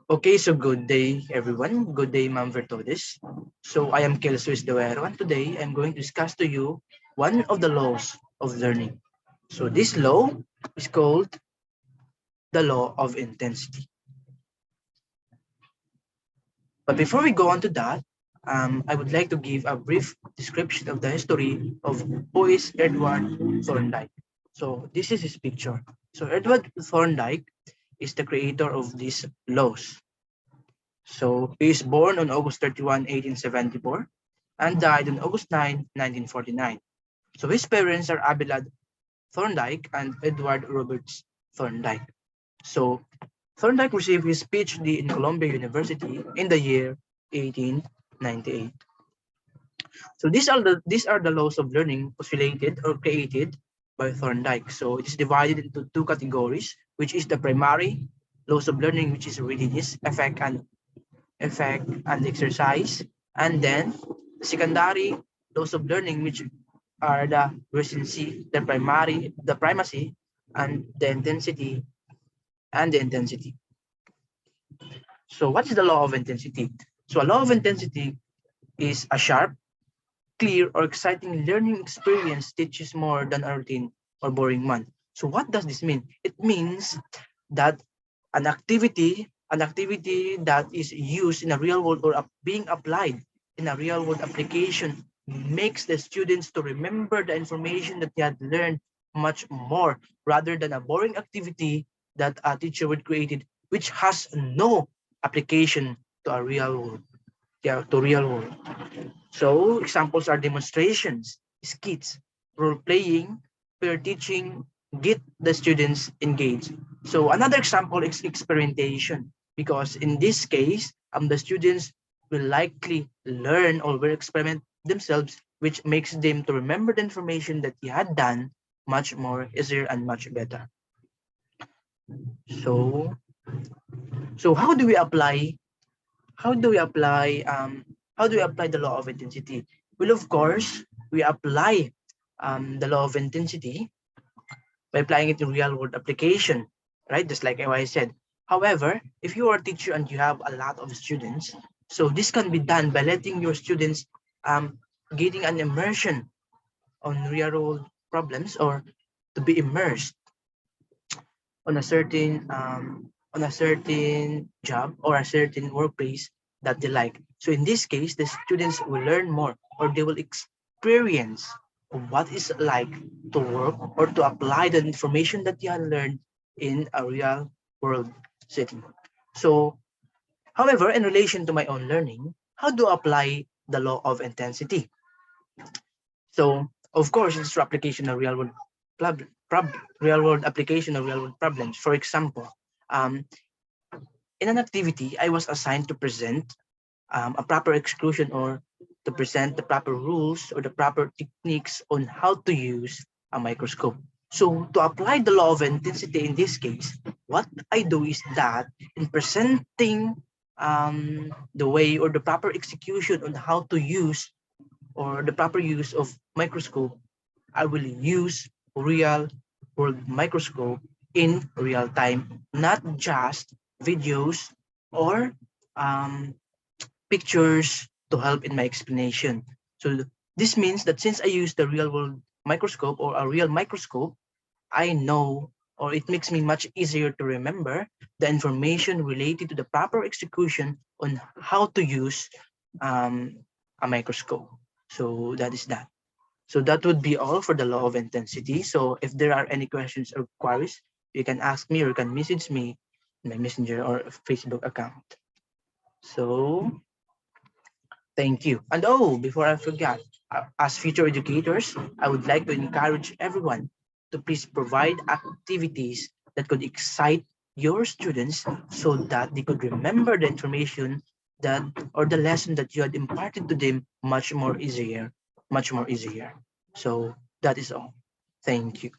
Okay, so good day, everyone. Good day, Ma'am Vertodes. So I am Kelso Duero, and today I'm going to discuss to you one of the laws of learning. So this law is called the law of intensity. But before we go on to that, I would like to give a brief description of the history of who is Edward Thorndike. So this is his picture. So Edward Thorndike is the creator of these laws. So he is born on August 31, 1874, and died on August 9, 1949. So his parents are Abelard Thorndike and Edward Roberts Thorndike. So Thorndike received his PhD in Columbia University in the year 1898. So these are the laws of learning postulated or created by Thorndike. So it is divided into two categories, which is the primary laws of learning, which is readiness, effect and exercise, and then the secondary laws of learning, which are the recency, the primacy, and the intensity. So what is the law of intensity? So a law of intensity is a sharp, clear, or exciting learning experience teaches more than a routine or boring one. So what does this mean? It means that an activity that is used in a real world or being applied in a real world application makes the students to remember the information that they had learned much more rather than a boring activity that a teacher would created which has no application to a real world, to real world. So examples are demonstrations, skits, role playing, peer teaching, get the students engaged. So another example is experimentation, because in this case, the students will likely learn or will experiment themselves, which makes them to remember the information that they had done much more easier and much better. So, so how do we apply how do we apply the law of intensity? Well, of course, we apply the law of intensity by applying it in real world application, right? Just like I said. However, if you are a teacher and you have a lot of students, so this can be done by letting your students getting an immersion on real world problems, or to be immersed on a certain job or a certain workplace that they like. So in this case, the students will learn more, or they will experience what it's like to work or to apply the information that you have learned in a real world setting. So, however, in relation to my own learning, how do I apply the law of intensity? So, of course, it's through application of real world application of real world problems. For example, um, in an activity, I was assigned to present a proper exclusion, or to present the proper rules or the proper techniques on how to use a microscope. So to apply the law of intensity in this case, what I do is that in presenting the way or the proper execution on how to use or the proper use of microscope, I will use real world microscope in real time, not just videos or um, pictures to help in my explanation. So this means that since I use the real world microscope or a real microscope, I know, or it makes me much easier to remember the information related to the proper execution on how to use a microscope. So that is that. So that would be all for the law of intensity. So if there are any questions or queries, you can ask me or you can message me in my messenger or Facebook account. So thank you. And oh, before I forget, as future educators, I would like to encourage everyone to please provide activities that could excite your students so that they could remember the information that or the lesson that you had imparted to them much more easier. So that is all. Thank you.